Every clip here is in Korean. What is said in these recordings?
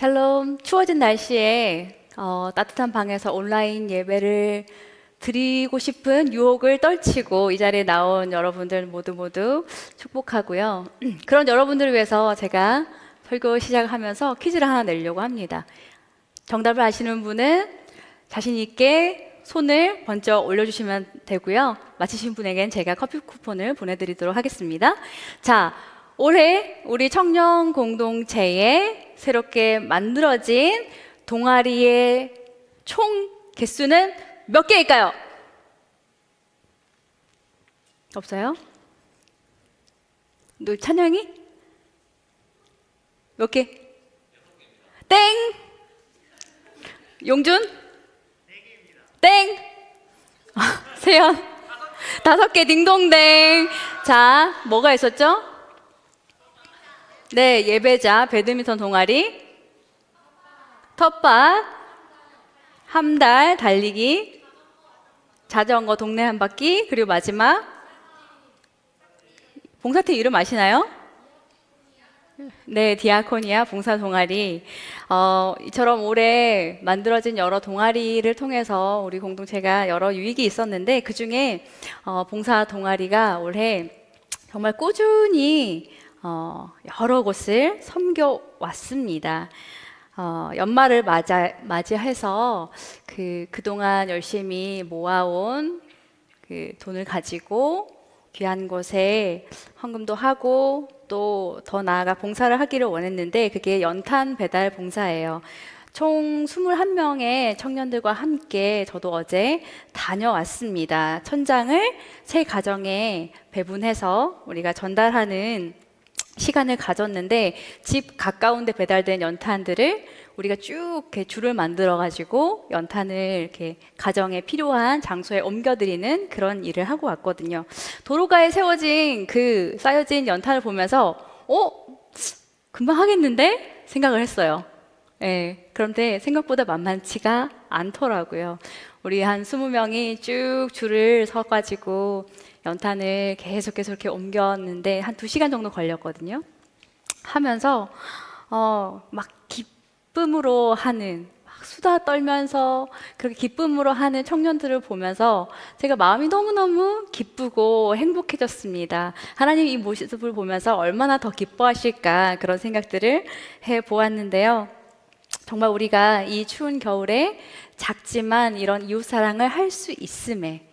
샬롬, 추워진 날씨에 따뜻한 방에서 온라인 예배를 드리고 싶은 유혹을 떨치고 이 자리에 나온 여러분들 모두 축복하고요. 그런 여러분들을 위해서 제가 설교 시작하면서 퀴즈를 하나 내려고 합니다. 정답을 아시는 분은 자신 있게 손을 번쩍 올려주시면 되고요. 맞히신 분에겐 제가 커피 쿠폰을 보내드리도록 하겠습니다. 자, 올해 우리 청년 공동체에 새롭게 만들어진 동아리의 총 개수는 몇 개일까요? 없어요? 너 찬양이? 몇 개? 땡! 용준? 땡! 세연? 5개 딩동댕. 자, 뭐가 있었죠? 네, 예배자, 배드민턴 동아리, 텃밭, 함달, 달리기, 자전거 동네 한 바퀴, 그리고 마지막 봉사팀 이름 아시나요? 네, 디아코니아 봉사 동아리. 이처럼 올해 만들어진 여러 동아리를 통해서 우리 공동체가 여러 유익이 있었는데 그 중에 봉사 동아리가 올해 정말 꾸준히 여러 곳을 섬겨왔습니다. 연말을 맞이해서 그동안 열심히 모아온 그 돈을 가지고 귀한 곳에 헌금도 하고 또 더 나아가 봉사를 하기를 원했는데 그게 연탄 배달 봉사예요. 총 21명의 청년들과 함께 저도 어제 다녀왔습니다. 천장을 세 가정에 배분해서 우리가 전달하는 시간을 가졌는데 집 가까운 데 배달된 연탄들을 우리가 쭉 이렇게 줄을 만들어 가지고 연탄을 이렇게 가정에 필요한 장소에 옮겨드리는 그런 일을 하고 왔거든요. 도로가에 세워진 그 쌓여진 연탄을 보면서 금방 하겠는데? 생각을 했어요. 네, 그런데 생각보다 만만치가 않더라고요. 우리 한 20명이 쭉 줄을 서가지고 연탄을 계속해서 이렇게 옮겼는데 한 2시간 정도 걸렸거든요. 하면서 막 기쁨으로 하는, 막 수다 떨면서 그렇게 기쁨으로 하는 청년들을 보면서 제가 마음이 너무너무 기쁘고 행복해졌습니다. 하나님 이 모습을 보면서 얼마나 더 기뻐하실까 그런 생각들을 해보았는데요. 정말 우리가 이 추운 겨울에 작지만 이런 이웃사랑을 할 수 있음에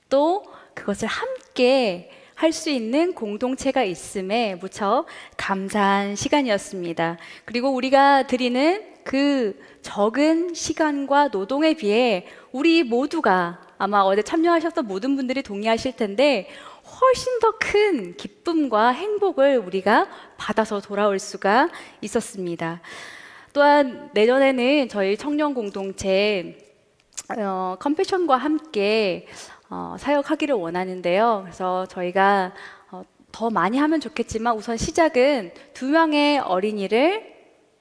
또 그것을 함께 할 수 있는 공동체가 있음에 무척 감사한 시간이었습니다. 그리고 우리가 드리는 그 적은 시간과 노동에 비해 우리 모두가 아마 어제 참여하셨던 모든 분들이 동의하실 텐데 훨씬 더 큰 기쁨과 행복을 우리가 받아서 돌아올 수가 있었습니다. 또한 내년에는 저희 청년 공동체 컴패션과 함께 사역하기를 원하는데요. 그래서 저희가 더 많이 하면 좋겠지만 우선 시작은 2명의 어린이를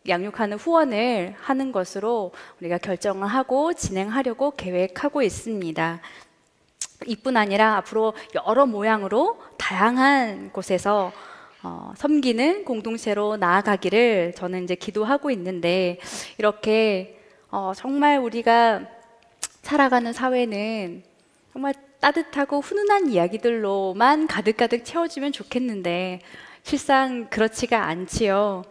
양육하는 후원을 하는 것으로 우리가 결정을 하고 진행하려고 계획하고 있습니다. 이뿐 아니라 앞으로 여러 모양으로 다양한 곳에서 섬기는 공동체로 나아가기를 저는 이제 기도하고 있는데 이렇게 정말 우리가 살아가는 사회는 정말 따뜻하고 훈훈한 이야기들로만 가득가득 채워지면 좋겠는데 실상 그렇지가 않지요.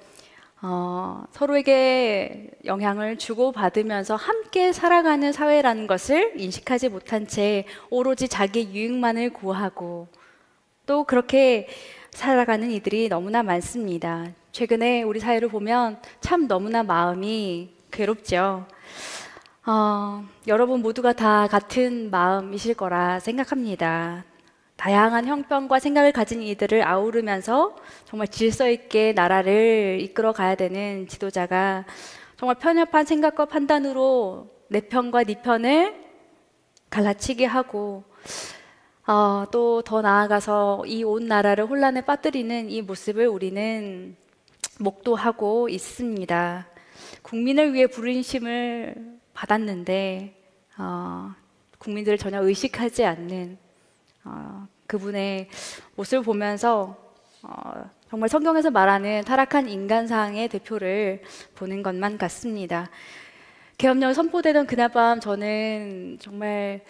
서로에게 영향을 주고받으면서 함께 살아가는 사회라는 것을 인식하지 못한 채 오로지 자기 유익만을 구하고 또 그렇게 살아가는 이들이 너무나 많습니다. 최근에 우리 사회를 보면 참 너무나 마음이 괴롭죠. 여러분 모두가 다 같은 마음이실 거라 생각합니다. 다양한 형편과 생각을 가진 이들을 아우르면서 정말 질서 있게 나라를 이끌어 가야 되는 지도자가 정말 편협한 생각과 판단으로 내 편과 네 편을 갈라치게 하고 또 더 나아가서 이 온 나라를 혼란에 빠뜨리는 이 모습을 우리는 목도하고 있습니다. 국민을 위해 부르심을 받았는데 국민들을 전혀 의식하지 않는 그분의 모습을 보면서 정말 성경에서 말하는 타락한 인간상의 대표를 보는 것만 같습니다. 계엄령이 선포되던 그날 밤 저는 정말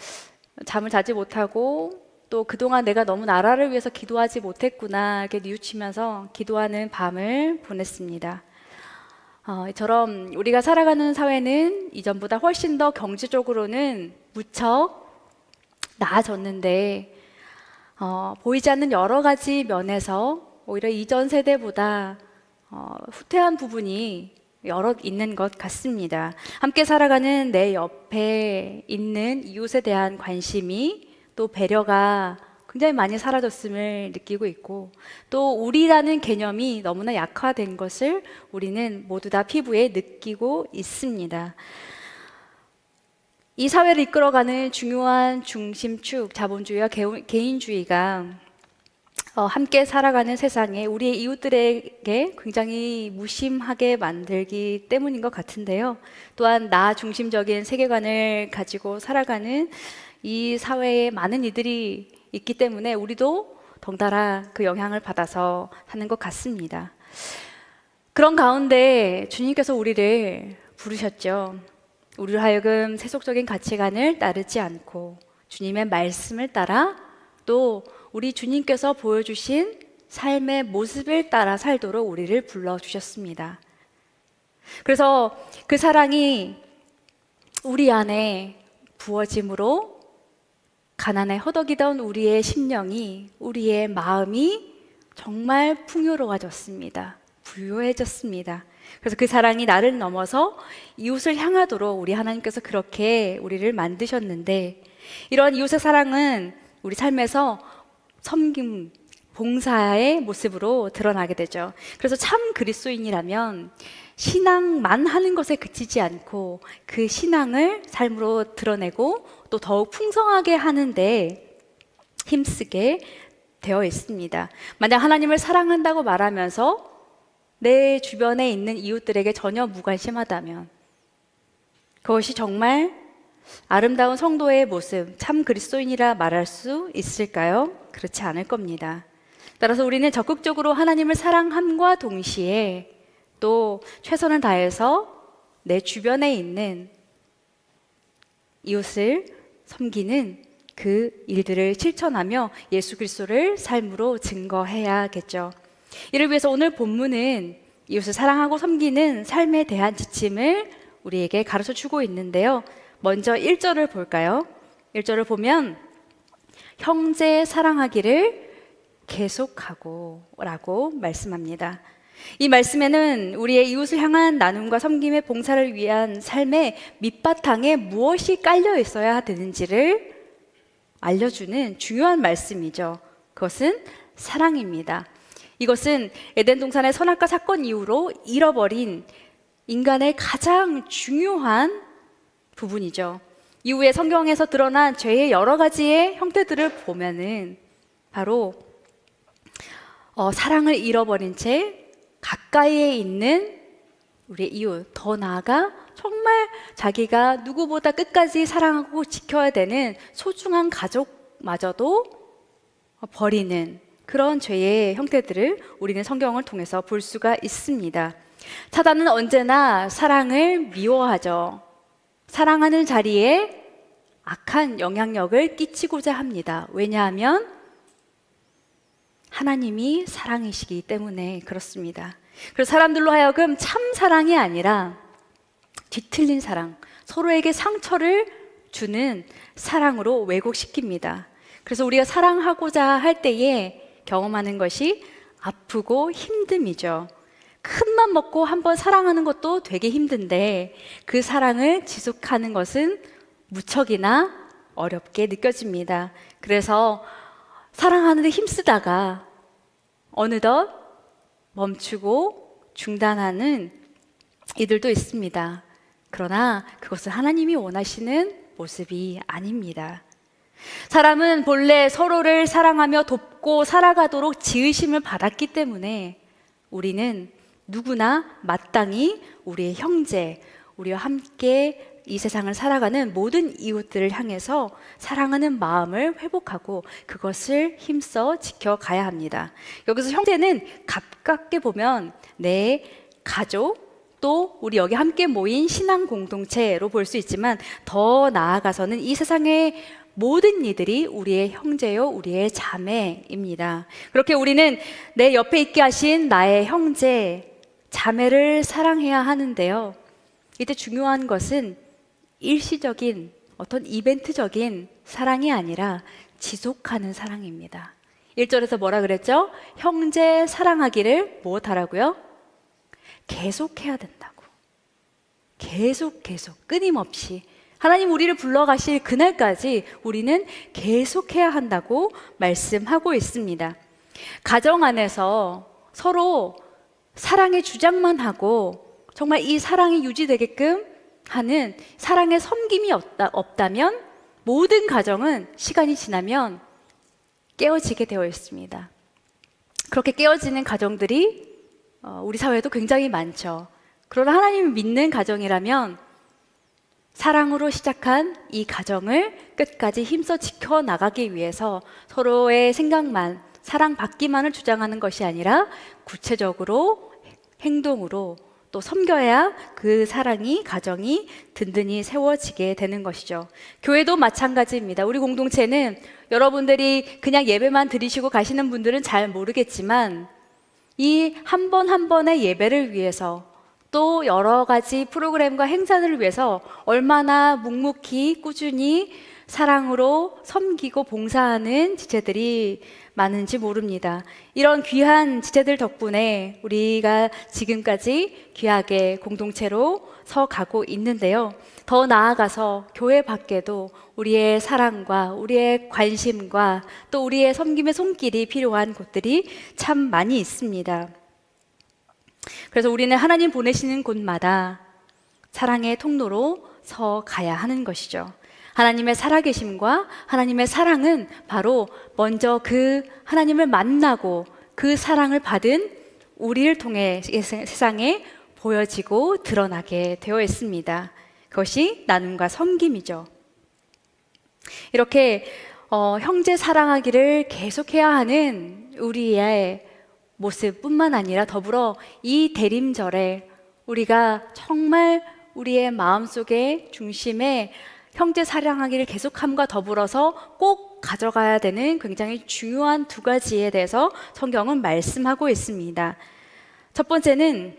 잠을 자지 못하고 또 그동안 내가 너무 나라를 위해서 기도하지 못했구나 이렇게 뉘우치면서 기도하는 밤을 보냈습니다. 이처럼 우리가 살아가는 사회는 이전보다 훨씬 더 경제적으로는 무척 나아졌는데 보이지 않는 여러 가지 면에서 오히려 이전 세대보다 후퇴한 부분이 여러 있는 것 같습니다. 함께 살아가는 내 옆에 있는 이웃에 대한 관심이 또 배려가 굉장히 많이 사라졌음을 느끼고 있고 또 우리라는 개념이 너무나 약화된 것을 우리는 모두 다 피부에 느끼고 있습니다. 이 사회를 이끌어가는 중요한 중심축, 자본주의와 개인주의가 함께 살아가는 세상에 우리의 이웃들에게 굉장히 무심하게 만들기 때문인 것 같은데요. 또한 나 중심적인 세계관을 가지고 살아가는 이 사회에 많은 이들이 있기 때문에 우리도 덩달아 그 영향을 받아서 사는 것 같습니다. 그런 가운데 주님께서 우리를 부르셨죠. 우리로 하여금 세속적인 가치관을 따르지 않고 주님의 말씀을 따라 또 우리 주님께서 보여주신 삶의 모습을 따라 살도록 우리를 불러주셨습니다. 그래서 그 사랑이 우리 안에 부어짐으로 가난에 허덕이던 우리의 심령이, 우리의 마음이 정말 풍요로워졌습니다. 부유해졌습니다. 그래서 그 사랑이 나를 넘어서 이웃을 향하도록 우리 하나님께서 그렇게 우리를 만드셨는데 이런 이웃의 사랑은 우리 삶에서 섬김, 봉사의 모습으로 드러나게 되죠. 그래서 참 그리스도인이라면 신앙만 하는 것에 그치지 않고 그 신앙을 삶으로 드러내고 또 더욱 풍성하게 하는데 힘쓰게 되어 있습니다. 만약 하나님을 사랑한다고 말하면서 내 주변에 있는 이웃들에게 전혀 무관심하다면 그것이 정말 아름다운 성도의 모습, 참 그리스도인이라 말할 수 있을까요? 그렇지 않을 겁니다. 따라서 우리는 적극적으로 하나님을 사랑함과 동시에 또 최선을 다해서 내 주변에 있는 이웃을 섬기는 그 일들을 실천하며 예수 그리스도를 삶으로 증거해야겠죠. 이를 위해서 오늘 본문은 이웃을 사랑하고 섬기는 삶에 대한 지침을 우리에게 가르쳐 주고 있는데요. 먼저 1절을 볼까요? 1절을 보면 형제 사랑하기를 계속하고 라고 말씀합니다. 이 말씀에는 우리의 이웃을 향한 나눔과 섬김의 봉사를 위한 삶의 밑바탕에 무엇이 깔려 있어야 되는지를 알려주는 중요한 말씀이죠. 그것은 사랑입니다. 이것은 에덴 동산의 선악과 사건 이후로 잃어버린 인간의 가장 중요한 부분이죠. 이후에 성경에서 드러난 죄의 여러 가지의 형태들을 보면은 바로 사랑을 잃어버린 채 가까이에 있는 우리의 이웃, 더 나아가 정말 자기가 누구보다 끝까지 사랑하고 지켜야 되는 소중한 가족마저도 버리는 그런 죄의 형태들을 우리는 성경을 통해서 볼 수가 있습니다. 사단은 언제나 사랑을 미워하죠. 사랑하는 자리에 악한 영향력을 끼치고자 합니다. 왜냐하면 하나님이 사랑이시기 때문에 그렇습니다. 그래서 사람들로 하여금 참 사랑이 아니라 뒤틀린 사랑, 서로에게 상처를 주는 사랑으로 왜곡시킵니다. 그래서 우리가 사랑하고자 할 때에 경험하는 것이 아프고 힘듦이죠. 큰맘 먹고 한번 사랑하는 것도 되게 힘든데 그 사랑을 지속하는 것은 무척이나 어렵게 느껴집니다. 그래서 사랑하는데 힘쓰다가 어느덧 멈추고 중단하는 이들도 있습니다. 그러나 그것은 하나님이 원하시는 모습이 아닙니다. 사람은 본래 서로를 사랑하며 돕고 살아가도록 지으심을 받았기 때문에 우리는 누구나 마땅히 우리의 형제, 우리와 함께 이 세상을 살아가는 모든 이웃들을 향해서 사랑하는 마음을 회복하고 그것을 힘써 지켜가야 합니다. 여기서 형제는 가깝게 보면 내 가족, 또 우리 여기 함께 모인 신앙 공동체로 볼 수 있지만 더 나아가서는 이 세상의 모든 이들이 우리의 형제요, 우리의 자매입니다. 그렇게 우리는 내 옆에 있게 하신 나의 형제, 자매를 사랑해야 하는데요. 이때 중요한 것은 일시적인 어떤 이벤트적인 사랑이 아니라 지속하는 사랑입니다. 1절에서 뭐라 그랬죠? 형제 사랑하기를 무엇하라고요? 계속해야 된다고. 계속 끊임없이 하나님 우리를 불러가실 그날까지 우리는 계속해야 한다고 말씀하고 있습니다. 가정 안에서 서로 사랑의 주장만 하고 정말 이 사랑이 유지되게끔 하는 사랑의 섬김이 없다면 모든 가정은 시간이 지나면 깨어지게 되어 있습니다. 그렇게 깨어지는 가정들이 우리 사회에도 굉장히 많죠. 그러나 하나님을 믿는 가정이라면 사랑으로 시작한 이 가정을 끝까지 힘써 지켜나가기 위해서 서로의 생각만, 사랑받기만을 주장하는 것이 아니라 구체적으로 행동으로 또 섬겨야 그 사랑이, 가정이 든든히 세워지게 되는 것이죠. 교회도 마찬가지입니다. 우리 공동체는 여러분들이 그냥 예배만 드리시고 가시는 분들은 잘 모르겠지만 이 한 번 한 번의 예배를 위해서 또 여러 가지 프로그램과 행사들을 위해서 얼마나 묵묵히 꾸준히 사랑으로 섬기고 봉사하는 지체들이 많은지 모릅니다. 이런 귀한 지체들 덕분에 우리가 지금까지 귀하게 공동체로 서가고 있는데요. 더 나아가서 교회 밖에도 우리의 사랑과 우리의 관심과 또 우리의 섬김의 손길이 필요한 곳들이 참 많이 있습니다. 그래서 우리는 하나님 보내시는 곳마다 사랑의 통로로 서 가야 하는 것이죠. 하나님의 살아계심과 하나님의 사랑은 바로 먼저 그 하나님을 만나고 그 사랑을 받은 우리를 통해 세상에 보여지고 드러나게 되어 있습니다. 그것이 나눔과 섬김이죠. 이렇게 형제 사랑하기를 계속해야 하는 우리의 모습뿐만 아니라 더불어 이 대림절에 우리가 정말 우리의 마음속의 중심에 형제 사랑하기를 계속함과 더불어서 꼭 가져가야 되는 굉장히 중요한 두 가지에 대해서 성경은 말씀하고 있습니다. 첫 번째는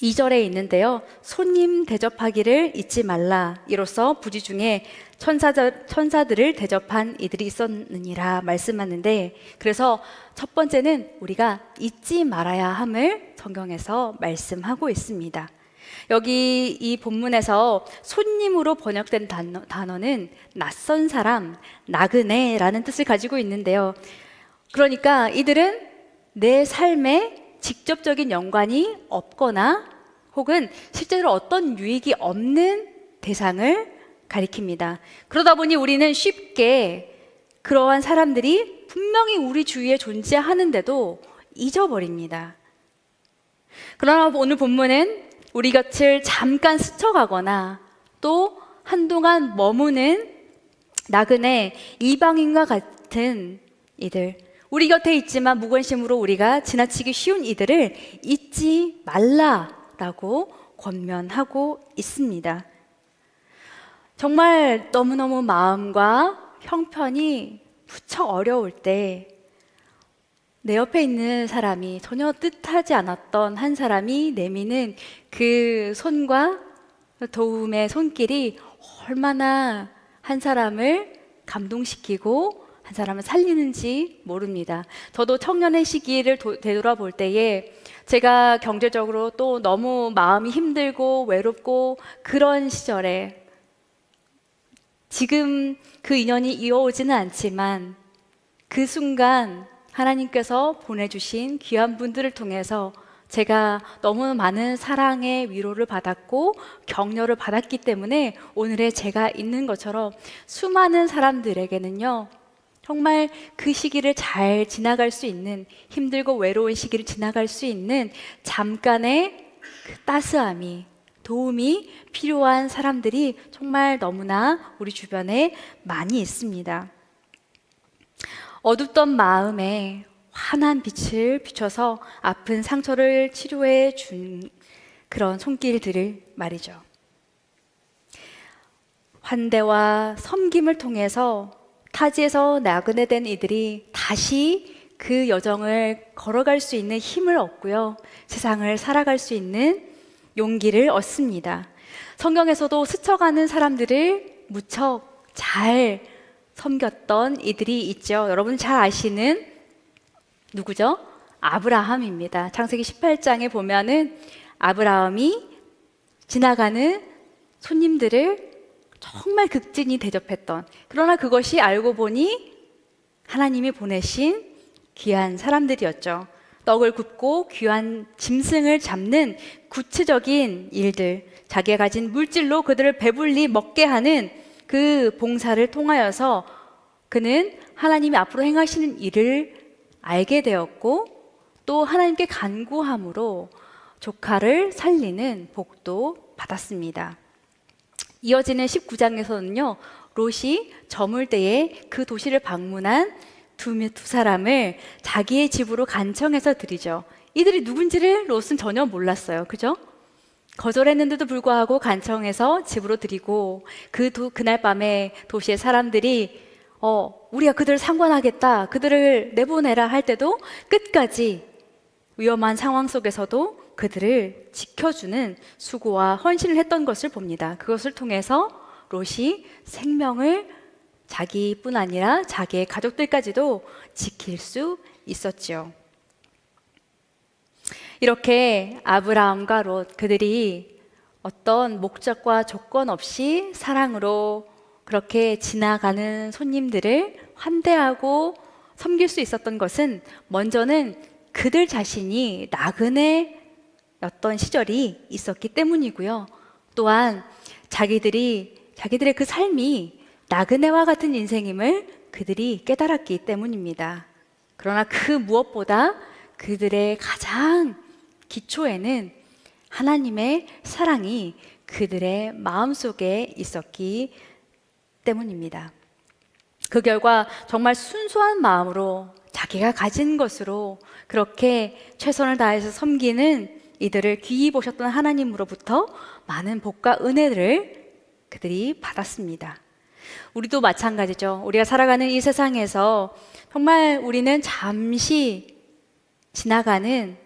2절에 있는데요. 손님 대접하기를 잊지 말라. 이로써 부지 중에 천사들을 대접한 이들이 있었느니라 말씀하는데, 그래서 첫 번째는 우리가 잊지 말아야 함을 성경에서 말씀하고 있습니다. 여기 이 본문에서 손님으로 번역된 단어는 낯선 사람, 나그네라는 뜻을 가지고 있는데요. 그러니까 이들은 내 삶에 직접적인 연관이 없거나 혹은 실제로 어떤 유익이 없는 대상을 가리킵니다. 그러다 보니 우리는 쉽게 그러한 사람들이 분명히 우리 주위에 존재하는데도 잊어버립니다. 그러나 오늘 본문은 우리 곁을 잠깐 스쳐가거나 또 한동안 머무는 나그네 이방인과 같은 이들, 우리 곁에 있지만 무관심으로 우리가 지나치기 쉬운 이들을 잊지 말라라고 권면하고 있습니다. 정말 너무너무 마음과 형편이 무척 어려울 때 내 옆에 있는 사람이 전혀 뜻하지 않았던 한 사람이 내미는 그 손과 도움의 손길이 얼마나 한 사람을 감동시키고 한 사람을 살리는지 모릅니다. 저도 청년의 시기를 되돌아볼 때에 제가 경제적으로 또 너무 마음이 힘들고 외롭고 그런 시절에 지금 그 인연이 이어오지는 않지만 그 순간 하나님께서 보내주신 귀한 분들을 통해서 제가 너무 많은 사랑의 위로를 받았고 격려를 받았기 때문에 오늘의 제가 있는 것처럼 수많은 사람들에게는요, 정말 그 시기를 잘 지나갈 수 있는, 힘들고 외로운 시기를 지나갈 수 있는 잠깐의 그 따스함이, 도움이 필요한 사람들이 정말 너무나 우리 주변에 많이 있습니다. 어둡던 마음에 환한 빛을 비춰서 아픈 상처를 치료해 준 그런 손길들을 말이죠. 환대와 섬김을 통해서 타지에서 나그네된 이들이 다시 그 여정을 걸어갈 수 있는 힘을 얻고요. 세상을 살아갈 수 있는 용기를 얻습니다. 성경에서도 스쳐가는 사람들을 무척 잘 섬겼던 이들이 있죠. 여러분 잘 아시는 누구죠? 아브라함입니다. 창세기 18장에 보면은 아브라함이 지나가는 손님들을 정말 극진히 대접했던, 그러나 그것이 알고 보니 하나님이 보내신 귀한 사람들이었죠. 떡을 굽고 귀한 짐승을 잡는 구체적인 일들, 자기가 가진 물질로 그들을 배불리 먹게 하는 그 봉사를 통하여서 그는 하나님이 앞으로 행하시는 일을 알게 되었고, 또 하나님께 간구함으로 조카를 살리는 복도 받았습니다. 이어지는 19장에서는요, 롯이 저물 때에 그 도시를 방문한 두 사람을 자기의 집으로 간청해서 드리죠. 이들이 누군지를 롯은 전혀 몰랐어요. 그죠? 거절했는데도 불구하고 간청해서 집으로 드리고, 그날 밤에 도시의 사람들이 우리가 그들을 상관하겠다, 그들을 내보내라 할 때도 끝까지 위험한 상황 속에서도 그들을 지켜주는 수고와 헌신을 했던 것을 봅니다. 그것을 통해서 롯이 생명을 자기뿐 아니라 자기의 가족들까지도 지킬 수 있었지요. 이렇게 아브라함과 롯, 그들이 어떤 목적과 조건 없이 사랑으로 그렇게 지나가는 손님들을 환대하고 섬길 수 있었던 것은, 먼저는 그들 자신이 나그네였던 시절이 있었기 때문이고요. 또한 자기들의 그 삶이 나그네와 같은 인생임을 그들이 깨달았기 때문입니다. 그러나 그 무엇보다 그들의 가장 기초에는 하나님의 사랑이 그들의 마음속에 있었기 때문입니다. 그 결과 정말 순수한 마음으로 자기가 가진 것으로 그렇게 최선을 다해서 섬기는 이들을 귀히 보셨던 하나님으로부터 많은 복과 은혜를 그들이 받았습니다. 우리도 마찬가지죠. 우리가 살아가는 이 세상에서 정말 우리는 잠시 지나가는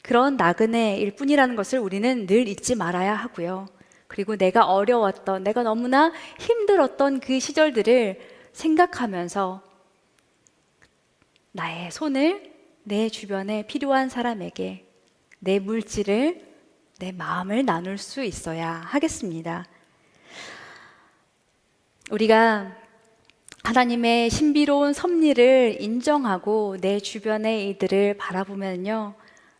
그런 나그네일 뿐이라는 것을 우리는 늘 잊지 말아야 하고요. 그리고 내가 어려웠던, 내가 너무나 힘들었던 그 시절들을 생각하면서 나의 손을 내 주변에 필요한 사람에게 내 물질을, 내 마음을 나눌 수 있어야 하겠습니다. 우리가 하나님의 신비로운 섭리를 인정하고 내 주변의 이들을 바라보면요,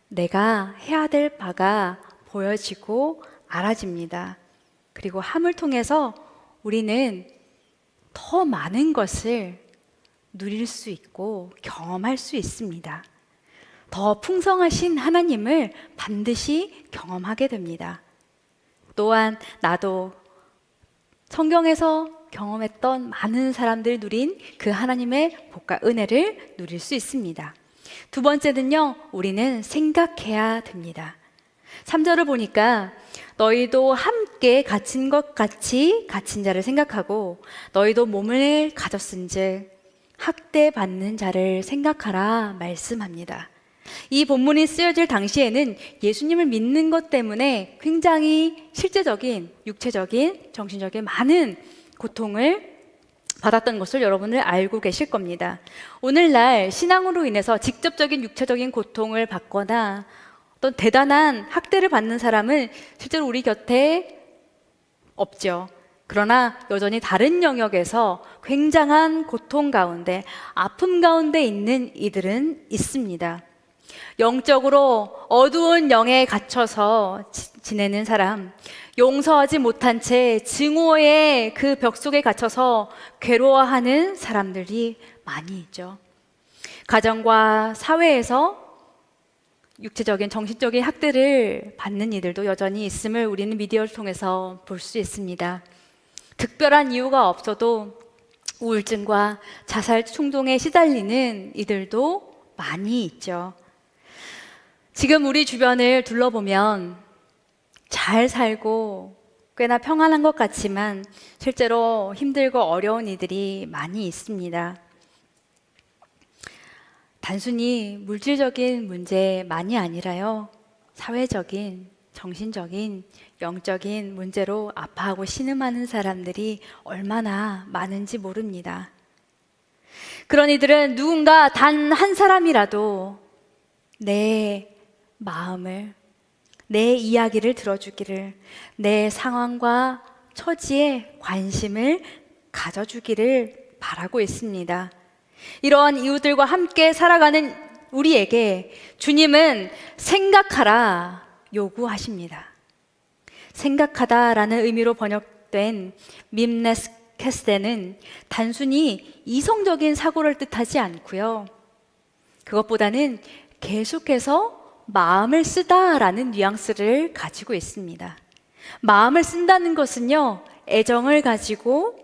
내가 해야 될 바가 보여지고 알아집니다. 그리고 함을 통해서 우리는 더 많은 것을 누릴 수 있고 경험할 수 있습니다. 더 풍성하신 하나님을 반드시 경험하게 됩니다. 또한 나도 성경에서 경험했던 많은 사람들이 누린 그 하나님의 복과 은혜를 누릴 수 있습니다. 두 번째는요, 우리는 생각해야 됩니다. 3절을 보니까 너희도 함께 갇힌 것 같이 갇힌 자를 생각하고 너희도 몸을 가졌은즉 학대받는 자를 생각하라 말씀합니다. 이 본문이 쓰여질 당시에는 예수님을 믿는 것 때문에 굉장히 실제적인, 육체적인, 정신적인 많은 고통을 받았던 것을 여러분들 알고 계실 겁니다. 오늘날 신앙으로 인해서 직접적인 육체적인 고통을 받거나 어떤 대단한 학대를 받는 사람은 실제로 우리 곁에 없죠. 그러나 여전히 다른 영역에서 굉장한 고통 가운데, 아픔 가운데 있는 이들은 있습니다. 영적으로 어두운 영에 갇혀서 지내는 사람, 용서하지 못한 채 증오의 그 벽 속에 갇혀서 괴로워하는 사람들이 많이 있죠. 가정과 사회에서 육체적인 정신적인 학대를 받는 이들도 여전히 있음을 우리는 미디어를 통해서 볼 수 있습니다. 특별한 이유가 없어도 우울증과 자살 충동에 시달리는 이들도 많이 있죠. 지금 우리 주변을 둘러보면 잘 살고 꽤나 평안한 것 같지만 실제로 힘들고 어려운 이들이 많이 있습니다. 단순히 물질적인 문제만이 아니라요, 사회적인, 정신적인, 영적인 문제로 아파하고 신음하는 사람들이 얼마나 많은지 모릅니다. 그런 이들은 누군가 단 한 사람이라도 내 마음을, 내 이야기를 들어주기를, 내 상황과 처지에 관심을 가져주기를 바라고 있습니다. 이러한 이웃들과 함께 살아가는 우리에게 주님은 생각하라 요구하십니다. 생각하다라는 의미로 번역된 밈네스 캐스테는 단순히 이성적인 사고를 뜻하지 않고요, 그것보다는 계속해서 마음을 쓰다라는 뉘앙스를 가지고 있습니다. 마음을 쓴다는 것은요, 애정을 가지고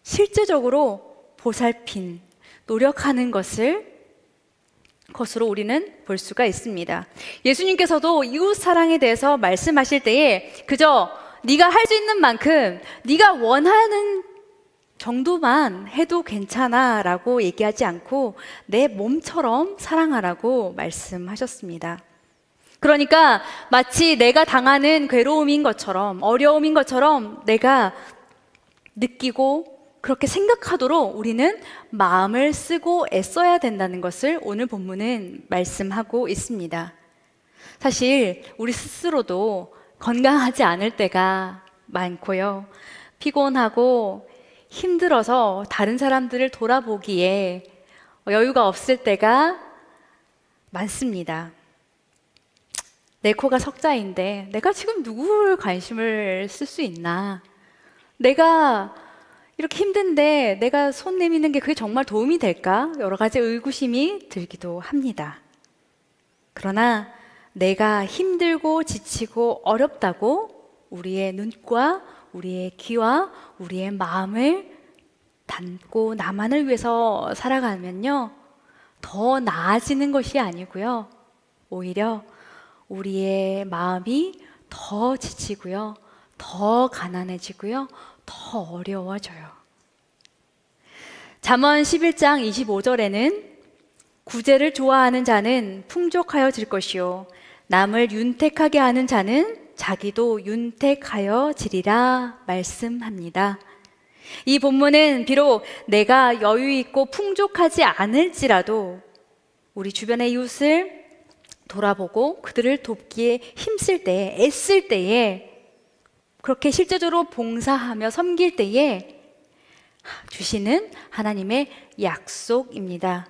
실제적으로 보살핀, 노력하는 것으로 우리는 볼 수가 있습니다. 예수님께서도 이웃 사랑에 대해서 말씀하실 때에 그저 네가 할 수 있는 만큼, 네가 원하는 정도만 해도 괜찮아 라고 얘기하지 않고 내 몸처럼 사랑하라고 말씀하셨습니다. 그러니까 마치 내가 당하는 괴로움인 것처럼, 어려움인 것처럼 내가 느끼고 그렇게 생각하도록 우리는 마음을 쓰고 애써야 된다는 것을 오늘 본문은 말씀하고 있습니다. 사실 우리 스스로도 건강하지 않을 때가 많고요, 피곤하고 힘들어서 다른 사람들을 돌아보기에 여유가 없을 때가 많습니다. 내 코가 석자인데 내가 지금 누구를 관심을 쓸 수 있나? 내가 이렇게 힘든데 내가 손 내미는 게 그게 정말 도움이 될까? 여러 가지 의구심이 들기도 합니다. 그러나 내가 힘들고 지치고 어렵다고 우리의 눈과 우리의 귀와 우리의 마음을 닫고 나만을 위해서 살아가면요, 더 나아지는 것이 아니고요, 오히려 우리의 마음이 더 지치고요, 더 가난해지고요, 더 어려워져요. 잠언 11장 25절에는 구제를 좋아하는 자는 풍족하여질 것이요 남을 윤택하게 하는 자는 자기도 윤택하여지리라 말씀합니다. 이 본문은 비록 내가 여유 있고 풍족하지 않을지라도 우리 주변의 이웃을 돌아보고 그들을 돕기에 힘쓸 때에, 애쓸 때에, 그렇게 실제적으로 봉사하며 섬길 때에 주시는 하나님의 약속입니다.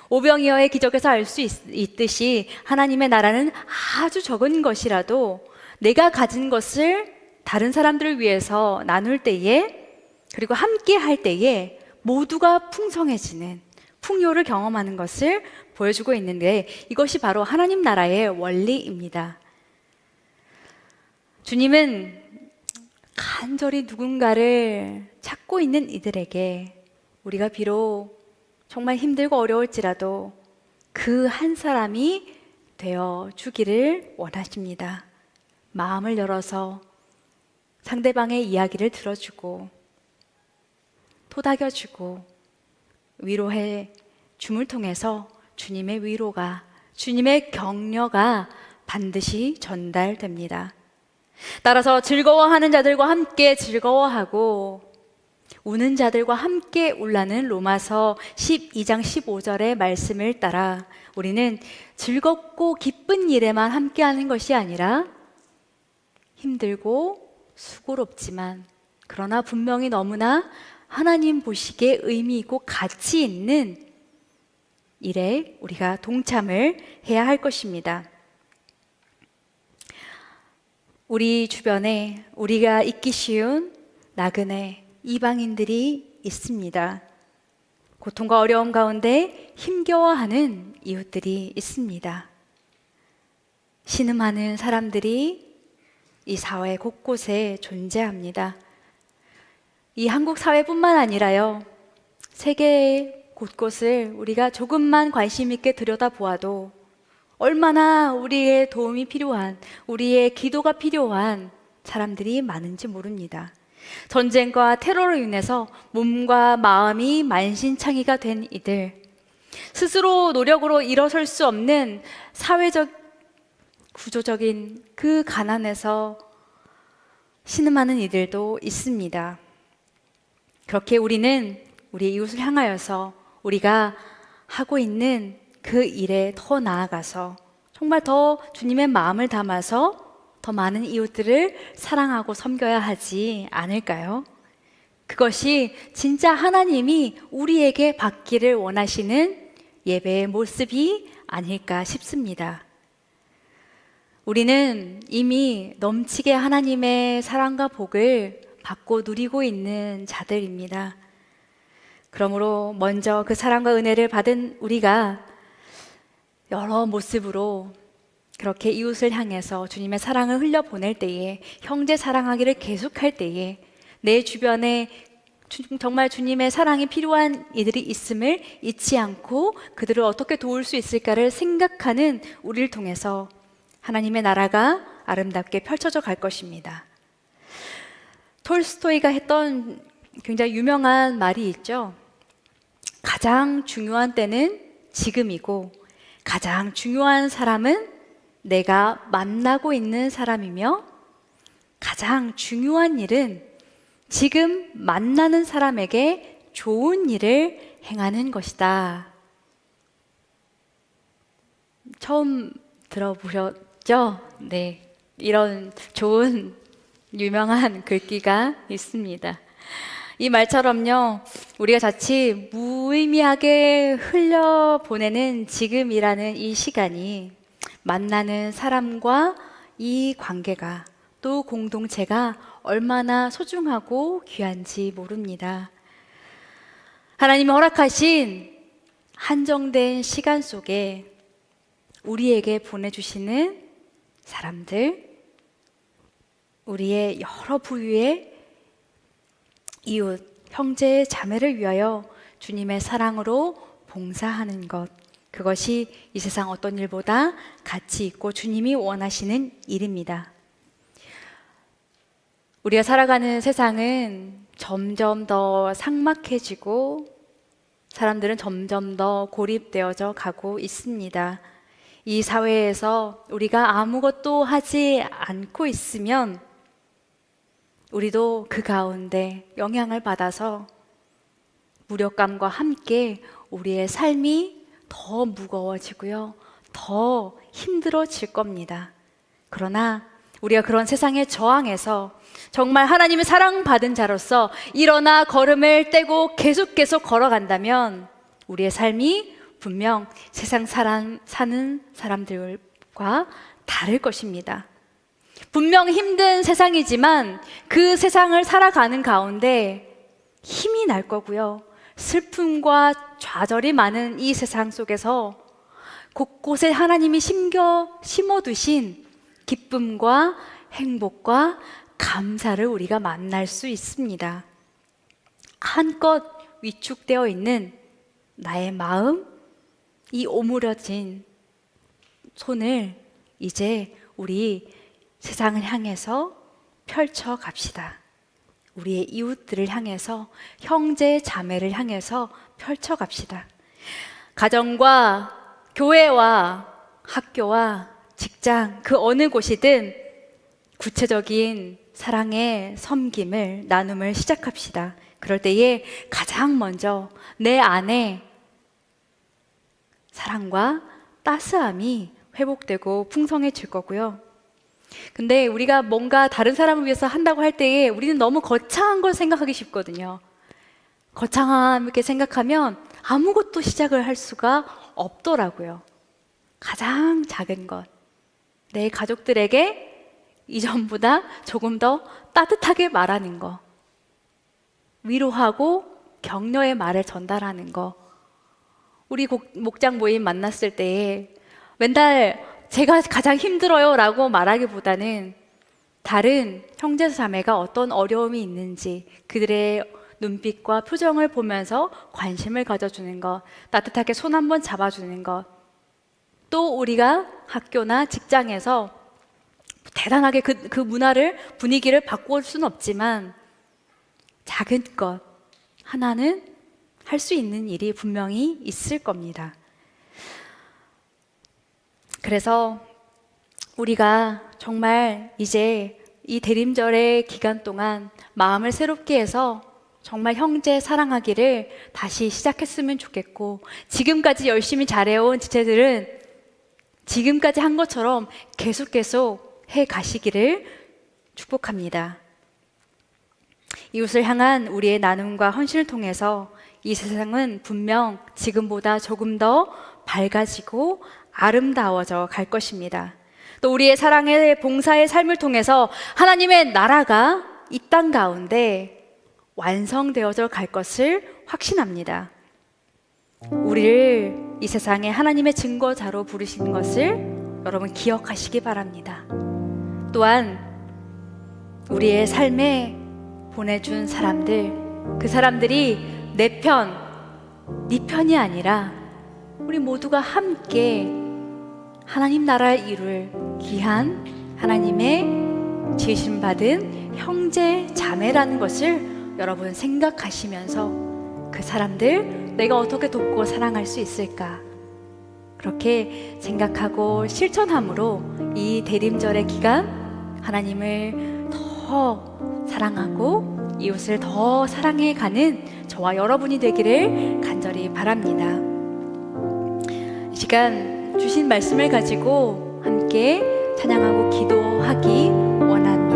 오병이어의 기적에서 알 수 있듯이 하나님의 나라는 아주 적은 것이라도 내가 가진 것을 다른 사람들을 위해서 나눌 때에, 그리고 함께 할 때에 모두가 풍성해지는, 풍요를 경험하는 것을 보여주고 있는데, 이것이 바로 하나님 나라의 원리입니다. 주님은 간절히 누군가를 찾고 있는 이들에게 우리가 비록 정말 힘들고 어려울지라도 그 한 사람이 되어 주기를 원하십니다. 마음을 열어서 상대방의 이야기를 들어주고 토닥여주고 위로해 줌을 통해서 주님의 위로가, 주님의 격려가 반드시 전달됩니다. 따라서 즐거워하는 자들과 함께 즐거워하고 우는 자들과 함께 울라는 로마서 12장 15절의 말씀을 따라 우리는 즐겁고 기쁜 일에만 함께하는 것이 아니라 힘들고 수고롭지만 그러나 분명히 너무나 하나님 보시기에 의미 있고 가치 있는 일에 우리가 동참을 해야 할 것입니다. 우리 주변에 우리가 잊기 쉬운 나그네 이방인들이 있습니다. 고통과 어려움 가운데 힘겨워하는 이웃들이 있습니다. 신음하는 사람들이 이 사회 곳곳에 존재합니다. 이 한국 사회뿐만 아니라요, 세계 곳곳을 우리가 조금만 관심 있게 들여다보아도 얼마나 우리의 도움이 필요한, 우리의 기도가 필요한 사람들이 많은지 모릅니다. 전쟁과 테러로 인해서 몸과 마음이 만신창이가 된 이들, 스스로 노력으로 일어설 수 없는 사회적, 구조적인 그 가난에서 신음하는 이들도 있습니다. 그렇게 우리는 우리 이웃을 향하여서 우리가 하고 있는 그 일에 더 나아가서 정말 더 주님의 마음을 담아서 더 많은 이웃들을 사랑하고 섬겨야 하지 않을까요? 그것이 진짜 하나님이 우리에게 받기를 원하시는 예배의 모습이 아닐까 싶습니다. 우리는 이미 넘치게 하나님의 사랑과 복을 받고 누리고 있는 자들입니다. 그러므로 먼저 그 사랑과 은혜를 받은 우리가 여러 모습으로 그렇게 이웃을 향해서 주님의 사랑을 흘려보낼 때에, 형제 사랑하기를 계속할 때에 내 주변에 정말 주님의 사랑이 필요한 이들이 있음을 잊지 않고 그들을 어떻게 도울 수 있을까를 생각하는 우리를 통해서 하나님의 나라가 아름답게 펼쳐져 갈 것입니다. 톨스토이가 했던 굉장히 유명한 말이 있죠. 가장 중요한 때는 지금이고 가장 중요한 사람은 내가 만나고 있는 사람이며 가장 중요한 일은 지금 만나는 사람에게 좋은 일을 행하는 것이다. 처음 들어보셨죠? 네. 이런 좋은 유명한 글귀가 있습니다. 이 말처럼요, 우리가 자칫 무의미하게 흘려보내는 지금이라는 이 시간이 만나는 사람과 이 관계가 또 공동체가 얼마나 소중하고 귀한지 모릅니다. 하나님이 허락하신 한정된 시간 속에 우리에게 보내주시는 사람들, 우리의 여러 부류의 이웃, 형제, 자매를 위하여 주님의 사랑으로 봉사하는 것, 그것이 이 세상 어떤 일보다 가치 있고 주님이 원하시는 일입니다. 우리가 살아가는 세상은 점점 더 삭막해지고 사람들은 점점 더 고립되어져 가고 있습니다. 이 사회에서 우리가 아무것도 하지 않고 있으면 우리도 그 가운데 영향을 받아서 무력감과 함께 우리의 삶이 더 무거워지고요, 더 힘들어질 겁니다. 그러나 우리가 그런 세상에 저항해서 정말 하나님의 사랑받은 자로서 일어나 걸음을 떼고 계속 걸어간다면 우리의 삶이 분명 세상 사는 사람들과 다를 것입니다. 분명 힘든 세상이지만 그 세상을 살아가는 가운데 힘이 날 거고요, 슬픔과 좌절이 많은 이 세상 속에서 곳곳에 하나님이 심어두신 기쁨과 행복과 감사를 우리가 만날 수 있습니다. 한껏 위축되어 있는 나의 마음, 이 오므려진 손을 이제 우리 세상을 향해서 펼쳐 갑시다. 우리의 이웃들을 향해서, 형제 자매를 향해서 펼쳐 갑시다. 가정과 교회와 학교와 직장, 그 어느 곳이든 구체적인 사랑의 섬김을, 나눔을 시작합시다. 그럴 때에 가장 먼저 내 안에 사랑과 따스함이 회복되고 풍성해질 거고요. 근데 우리가 뭔가 다른 사람을 위해서 한다고 할 때에 우리는 너무 거창한 걸 생각하기 쉽거든요. 거창하게 생각하면 아무것도 시작을 할 수가 없더라고요. 가장 작은 것, 내 가족들에게 이전보다 조금 더 따뜻하게 말하는 거, 위로하고 격려의 말을 전달하는 거. 우리 목장 모임 만났을 때에 맨날 제가 가장 힘들어요 라고 말하기보다는 다른 형제 자매가 어떤 어려움이 있는지 그들의 눈빛과 표정을 보면서 관심을 가져주는 것, 따뜻하게 손 한번 잡아주는 것, 또 우리가 학교나 직장에서 대단하게 그 문화를, 분위기를 바꿀 수는 없지만 작은 것 하나는 할 수 있는 일이 분명히 있을 겁니다. 그래서 우리가 정말 이제 이 대림절의 기간 동안 마음을 새롭게 해서 정말 형제 사랑하기를 다시 시작했으면 좋겠고, 지금까지 열심히 잘해온 지체들은 지금까지 한 것처럼 계속 해 가시기를 축복합니다. 이웃을 향한 우리의 나눔과 헌신을 통해서 이 세상은 분명 지금보다 조금 더 밝아지고 아름다워져 갈 것입니다. 또 우리의 사랑의 봉사의 삶을 통해서 하나님의 나라가 이 땅 가운데 완성되어져 갈 것을 확신합니다. 우리를 이 세상에 하나님의 증거자로 부르시는 것을 여러분 기억하시기 바랍니다. 또한 우리의 삶에 보내준 사람들, 그 사람들이 내 편, 네 편이 아니라 우리 모두가 함께 하나님 나라를 이룰 귀한 하나님의 지으심 받은 형제 자매라는 것을 여러분 생각하시면서 그 사람들 내가 어떻게 돕고 사랑할 수 있을까, 그렇게 생각하고 실천함으로 이 대림절의 기간 하나님을 더 사랑하고 이웃을 더 사랑해 가는 저와 여러분이 되기를 간절히 바랍니다. 이 시간 주신 말씀을 가지고 함께 찬양하고 기도하기 원합니다.